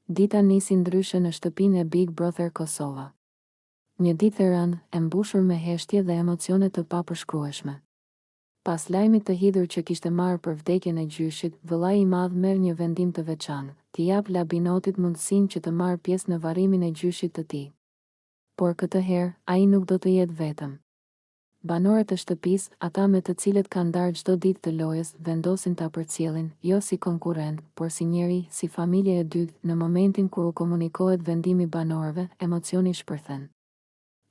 Dita nisi ndryshe në shtëpinë e Big Brother Kosova. Një ditë e rëndë, e mbushur me heshtje dhe emocione të papërshkrueshme. Pas lajmit të hidhur që kishte marrë për vdekjen e gjyshit, vëllai i madh merr një vendim të veçantë, t'i jap Labinotit mundësinë që të marrë pjesë në varrimin e gjyshit të tij. Por këtë herë, ai nuk do të jetë vetëm. Banorët e shtëpisë, ata me të cilët kanë ndarë çdo ditë të lojës, vendosin ta përcjellin, jo si konkurrent, por si njeri, si familje e dytë. Në momentin kur u komunikohet vendimi banorëve, emocioni shpërthen.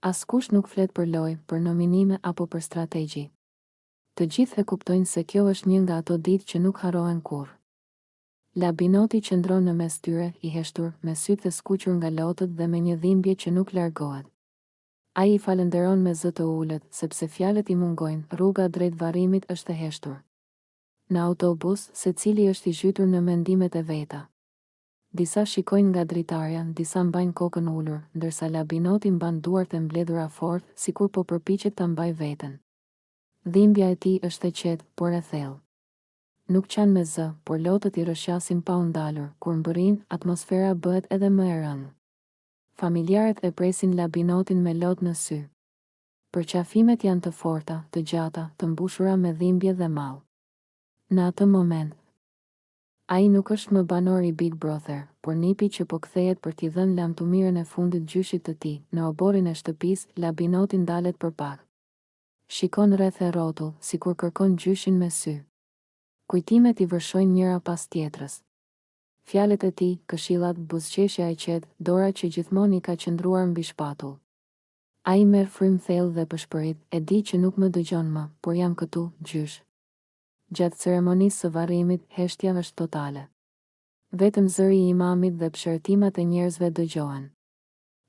Askush nuk flet për lojë, për nominime apo për strategji. Të gjithë e kuptojnë se kjo është një nga ato ditë që nuk harrohen kurrë. Labinoti qëndron në mes tyre, i heshtur, me sytë e skuqur nga lotët dhe me një dhimbje që nuk largohet. Ai i falenderon me zë të ulët, sepse fjalët i mungojnë, rruga drejt varrimit është e heshtur. Në autobus, secili është i zhytur në mendimet e veta. Disa shikojnë nga dritarja, disa mbajnë kokën ulur, ndërsa Labinoti mban duart e mbledhura fort, sikur po përpiqet ta mbajë veten. Dhimbja e tij është e qetë, por e thellë. Nuk qanë me zë, por lotët i rrëshqasin pa u ndalur, kur mbërrin, atmosfera bëhet edhe më e rëndë. Familjarët e presin Labinotin me lot në sy. Përqafimet janë të forta, të gjata, të mbushura me dhimbje dhe mall. Në atë moment, ai nuk është më banor i Big Brother, por nipi që po kthehet për t'i dhënë lamtumirën e fundit gjyshit të tij. Në oborrin e shtëpisë, Labinoti ndalet për pak. Shikon rreth e rrotull, sikur kërkon gjyshin me sy. Kujtimet i vërshojnë njëra pas tjetrës. Fjalët e tij, këshillat, buzëqeshja e qetë, dora që gjithmonë i ka qëndruar mbi shpatull. Ai merr frym thellë dhe pëshpërit, e di që nuk më dëgjon më, por jam këtu, gjysh. Gjatë ceremonisë së varrimit, heshtja është totale. Vetëm zëri i imamit dhe pshërtimat e njerëzve dëgjohen.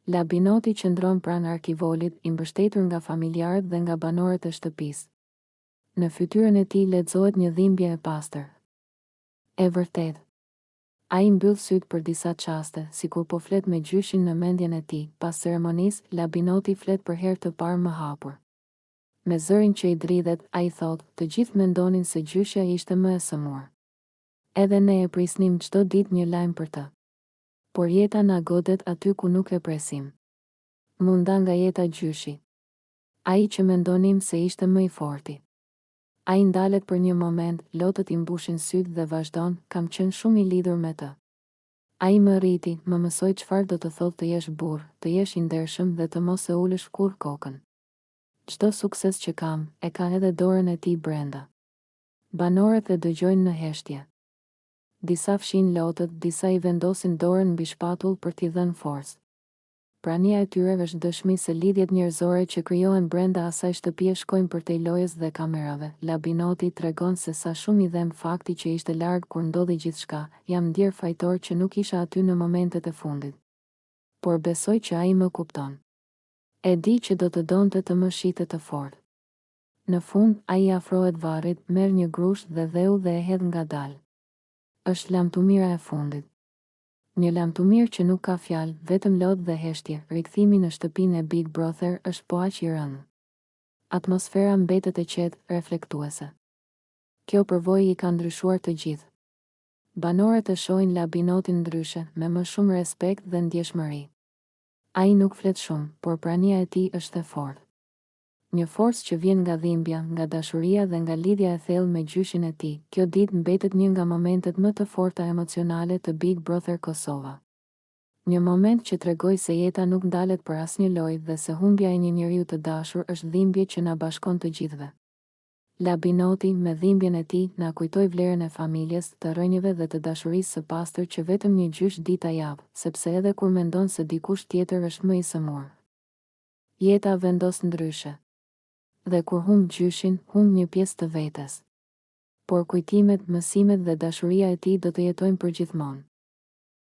Labinoti qëndron pranë arkivolit, i mbështetur nga familjarët dhe nga banorët e shtëpisë. Në fytyrën e tij lexohet një dhimbje e pastër. E vërtet. Ai mbyll syt për disa çaste, sikur po flet me gjyshin në mendjen e tij. Pas ceremonisë, Labinoti flet për herë të parë më hapur. Me zërin që i dridhet, ai thotë, të gjithë mendonin se gjyshja ishte më e sëmur. Edhe ne e prisnim çdo ditë një lajm për të. Por jeta na godet aty ku nuk e presim. Munda nga jeta gjyshi. Ai që mendonim se ishte më i forti. Ai ndalet për një moment, lotët i mbushin sytë dhe vazhdon, kam qenë shumë i lidhur me të. Ai më rriti, më mësoi çfarë do të thotë të jesh burr, të jesh i ndershëm dhe të mos e ulësh kurrë kokën. Çdo sukses që kam, e ka edhe dorën e tij brenda. Banorët e dëgjojnë në heshtje. Disa fshin lotët, disa i vendosin dorën mbi shpatull për t'i dhënë forcë. Prania e tyre është dëshmi se lidhjet njerëzore që krijohen brenda asaj shtëpie shkojnë përtej lojës dhe kamerave. Labinoti tregon se sa shumë i dhem fakti që ishte larg kur ndodhi gjithçka. Jam ndier fajtor që nuk isha aty në momentet e fundit. Por besoj që ai më kupton. E di që do të donte të më shite të fortë. Në fund, ai afrohet varrit, merr një grusht dhe dheu dhe e hedh ngadalë. Është lamtumira e fundit. Një lamtumir që nuk ka fjalë, vetëm lodh dhe heshtje. Rikthimi në shtëpinë e Big Brother është po aq i rëndë. Atmosfera mbetet e qetë, reflektuese. Kjo përvojë i ka ndryshuar të gjithë. Banorët e shohin Labinotin ndryshe, me më shumë respekt dhe ndjeshmëri. Ai nuk flet shumë, por prania e tij është e fortë. Një forcë që vjen nga dhimbja, nga dashuria dhe nga lidhja e thellë me gjyshin e tij. Kjo ditë mbetet një nga momentet më të forta emocionale të Big Brother Kosova. Një moment që tregoi se jeta nuk ndalet për asnjë lojë dhe se humbja e një njeriu të dashur është dhimbje që na bashkon të gjithëve. Labinoti, me dhimbjen e tij, na kujtoi vlerën e familjes, të rënjëve dhe të dashurisë së pastër që vetëm një gjysh dita jap, sepse edhe kur mendon se dikush tjetër është më i sëmur, jeta vendos ndryshe. Dhe kur humb gjyshin, humb një pjesë të vetes. Por kujtimet, mësimet dhe dashuria e tij do të jetojnë përgjithmonë.